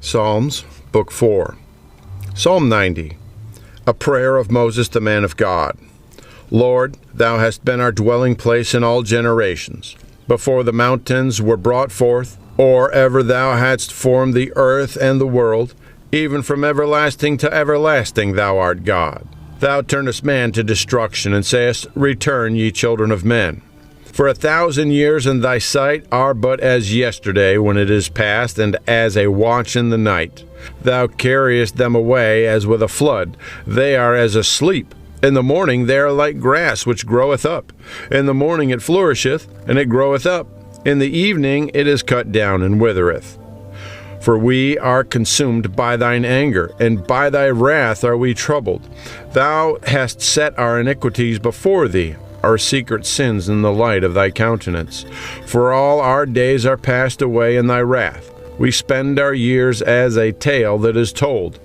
Psalms, Book 4. Psalm 90. A prayer of Moses the man of God. Lord, thou hast been our dwelling place in all generations. Before the mountains were brought forth, or ever thou hadst formed the earth and the world, even from everlasting to everlasting thou art God. Thou turnest man to destruction, and sayest, Return, ye children of men. For 1,000 years in thy sight are but as yesterday when it is past, and as a watch in the night. Thou carriest them away as with a flood. They are as asleep. In the morning they are like grass which groweth up. In the morning it flourisheth, and it groweth up. In the evening it is cut down and withereth. For we are consumed by thine anger, and by thy wrath are we troubled. Thou hast set our iniquities before thee, our secret sins in the light of thy countenance. For all our days are passed away in thy wrath. We spend our years as a tale that is told.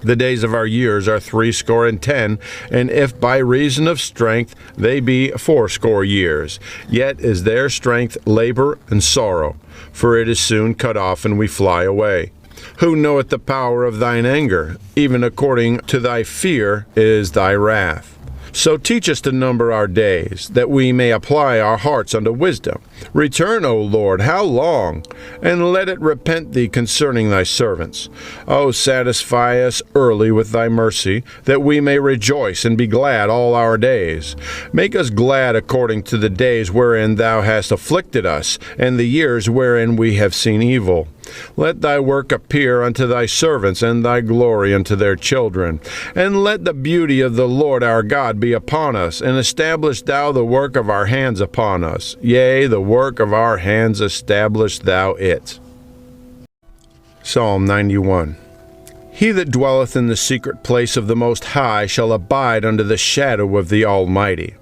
The days of our years are 10, and if by reason of strength they be 80 years, yet is their strength labor and sorrow, for it is soon cut off, and we fly away. Who knoweth the power of thine anger? Even according to thy fear is thy wrath. So teach us to number our days, that we may apply our hearts unto wisdom. Return, O Lord, how long? And let it repent thee concerning thy servants. O satisfy us early with thy mercy, that we may rejoice and be glad all our days. Make us glad according to the days wherein thou hast afflicted us, and the years wherein we have seen evil. Let thy work appear unto thy servants, and thy glory unto their children. And let the beauty of the Lord our God be upon us, and establish thou the work of our hands upon us. Yea, the work of our hands establish thou it. Psalm 91. He that dwelleth in the secret place of the Most High shall abide under the shadow of the Almighty.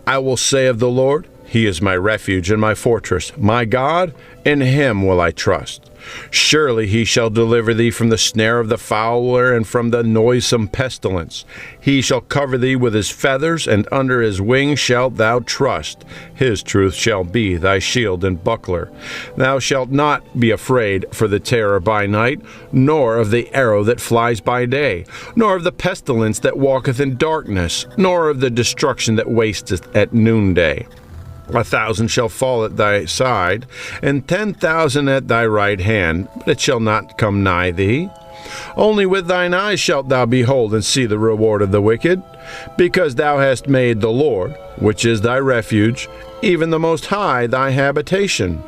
I will say of the Lord, He is my refuge and my fortress, my God, in Him will I trust. Surely He shall deliver thee from the snare of the fowler and from the noisome pestilence. He shall cover thee with His feathers, and under His wings shalt thou trust. His truth shall be thy shield and buckler. Thou shalt not be afraid for the terror by night, nor of the arrow that flies by day, nor of the pestilence that walketh in darkness, nor of the destruction that wasteth at noonday. 1,000 shall fall at thy side, and 10,000 at thy right hand, but it shall not come nigh thee. Only with thine eyes shalt thou behold and see the reward of the wicked, because thou hast made the Lord, which is thy refuge, even the Most High thy habitation.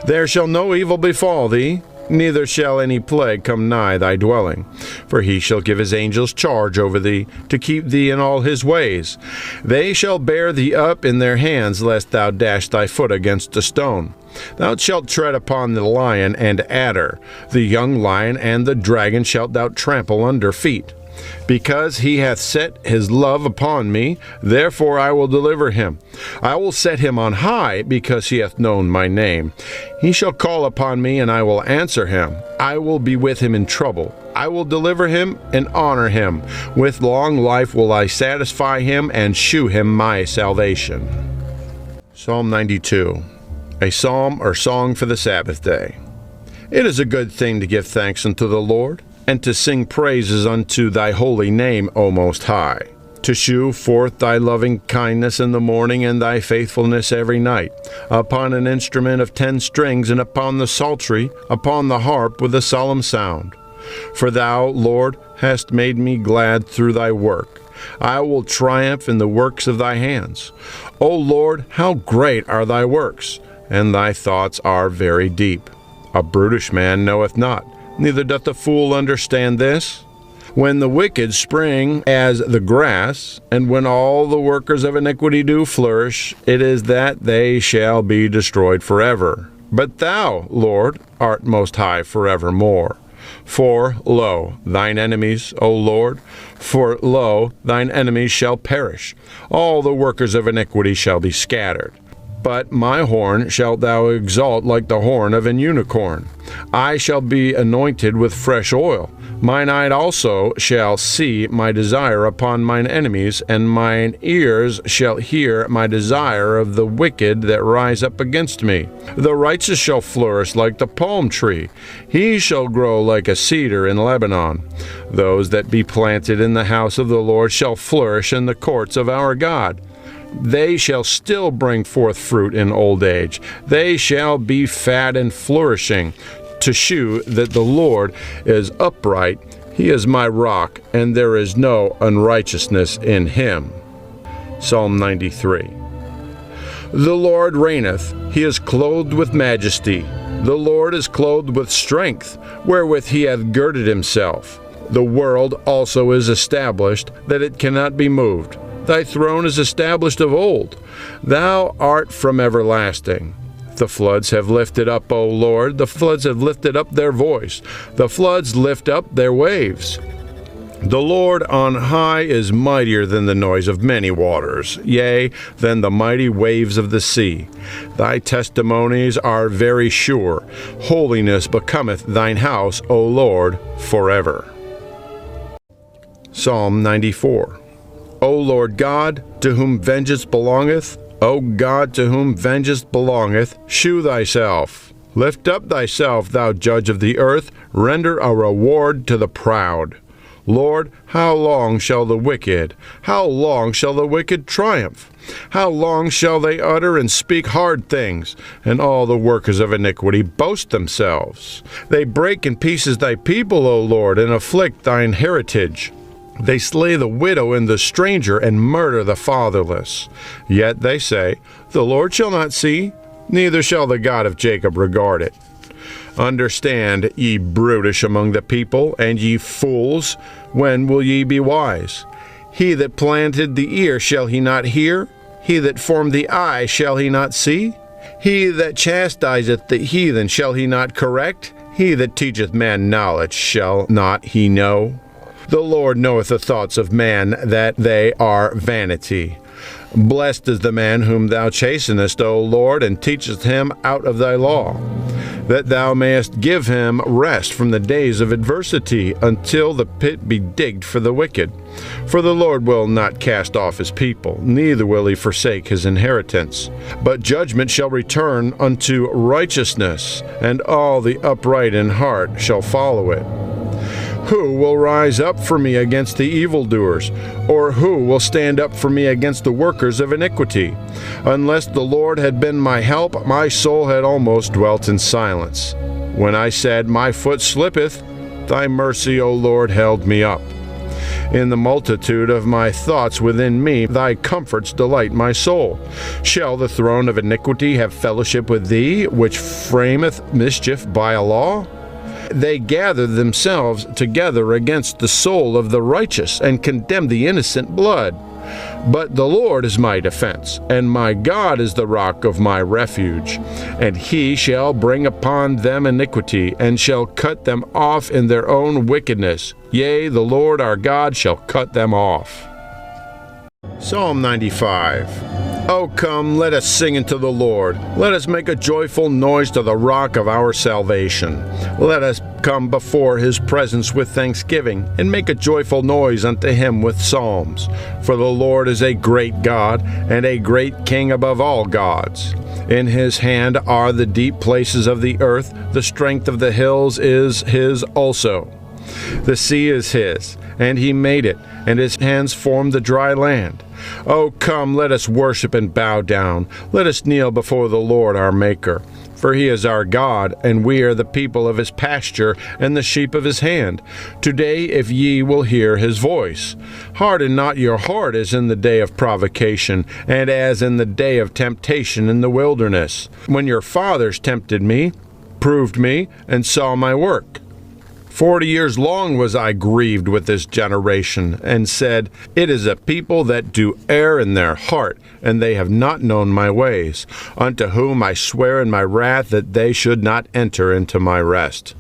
There shall no evil befall thee, neither shall any plague come nigh thy dwelling. For He shall give His angels charge over thee, to keep thee in all His ways. They shall bear thee up in their hands, lest thou dash thy foot against a stone. Thou shalt tread upon the lion and adder, the young lion and the dragon shalt thou trample under feet. Because He hath set His love upon me, therefore I will deliver him. I will set him on high, because he hath known my name. He shall call upon me, and I will answer him. I will be with him in trouble. I will deliver him and honor him. With long life will I satisfy him, and shew him my salvation. Psalm 92. A psalm or song for the Sabbath day. It is a good thing to give thanks unto the Lord, and to sing praises unto thy holy name, O Most High, to shew forth thy loving kindness in the morning, and thy faithfulness every night, upon an instrument of 10 strings, and upon the psaltery, upon the harp with a solemn sound. For thou, Lord, hast made me glad through thy work. I will triumph in the works of thy hands. O Lord, how great are thy works, and thy thoughts are very deep. A brutish man knoweth not, neither doth the fool understand this. When the wicked spring as the grass, and when all the workers of iniquity do flourish, it is that they shall be destroyed forever. But thou, Lord, art most high forevermore. For, lo, thine enemies, O Lord, for, lo, thine enemies shall perish. All the workers of iniquity shall be scattered. But my horn shalt thou exalt like the horn of an unicorn. I shall be anointed with fresh oil. Mine eye also shall see my desire upon mine enemies, and mine ears shall hear my desire of the wicked that rise up against me. The righteous shall flourish like the palm tree. He shall grow like a cedar in Lebanon. Those that be planted in the house of the Lord shall flourish in the courts of our God. They shall still bring forth fruit in old age. They shall be fat and flourishing, to shew that the Lord is upright. He is my rock, and there is no unrighteousness in him. Psalm 93. The Lord reigneth. He is clothed with majesty. The Lord is clothed with strength, wherewith he hath girded himself. The world also is established, that it cannot be moved. Thy throne is established of old. Thou art from everlasting. The floods have lifted up, O Lord. The floods have lifted up their voice. The floods lift up their waves. The Lord on high is mightier than the noise of many waters, yea, than the mighty waves of the sea. Thy testimonies are very sure. Holiness becometh thine house, O Lord, forever. Psalm 94. O Lord God, to whom vengeance belongeth, O God, to whom vengeance belongeth, shew thyself. Lift up thyself, thou judge of the earth, render a reward to the proud. Lord, how long shall the wicked triumph? How long shall they utter and speak hard things, and all the workers of iniquity boast themselves? They break in pieces thy people, O Lord, and afflict thine heritage. They slay the widow and the stranger, and murder the fatherless. Yet they say, the Lord shall not see, neither shall the God of Jacob regard it. Understand, ye brutish among the people, and ye fools, when will ye be wise? He that planted the ear, shall he not hear? He that formed the eye, shall he not see? He that chastiseth the heathen, shall he not correct? He that teacheth man knowledge, shall not he know? The Lord knoweth the thoughts of man, that they are vanity. Blessed is the man whom thou chastenest, O Lord, and teachest him out of thy law, that thou mayest give him rest from the days of adversity, until the pit be digged for the wicked. For the Lord will not cast off his people, neither will he forsake his inheritance. But judgment shall return unto righteousness, and all the upright in heart shall follow it. Who will rise up for me against the evildoers? Or who will stand up for me against the workers of iniquity? Unless the Lord had been my help, my soul had almost dwelt in silence. When I said, my foot slippeth, thy mercy, O Lord, held me up. In the multitude of my thoughts within me, thy comforts delight my soul. Shall the throne of iniquity have fellowship with thee, which frameth mischief by a law? They gather themselves together against the soul of the righteous, and condemn the innocent blood. But the Lord is my defense, and my God is the rock of my refuge. And he shall bring upon them iniquity, and shall cut them off in their own wickedness. Yea, the Lord our God shall cut them off. Psalm 95. O come, let us sing unto the Lord. Let us make a joyful noise to the rock of our salvation. Let us come before his presence with thanksgiving, and make a joyful noise unto him with psalms. For the Lord is a great God, and a great King above all gods. In his hand are the deep places of the earth. The strength of the hills is his also. The sea is his, and he made it, and his hands formed the dry land. O come, let us worship and bow down. Let us kneel before the Lord our Maker. For he is our God, and we are the people of his pasture, and the sheep of his hand. Today, if ye will hear his voice, harden not your heart as in the day of provocation, and as in the day of temptation in the wilderness, when your fathers tempted me, proved me, and saw my work. 40 years long was I grieved with this generation, and said, it is a people that do err in their heart, and they have not known my ways, unto whom I swear in my wrath that they should not enter into my rest.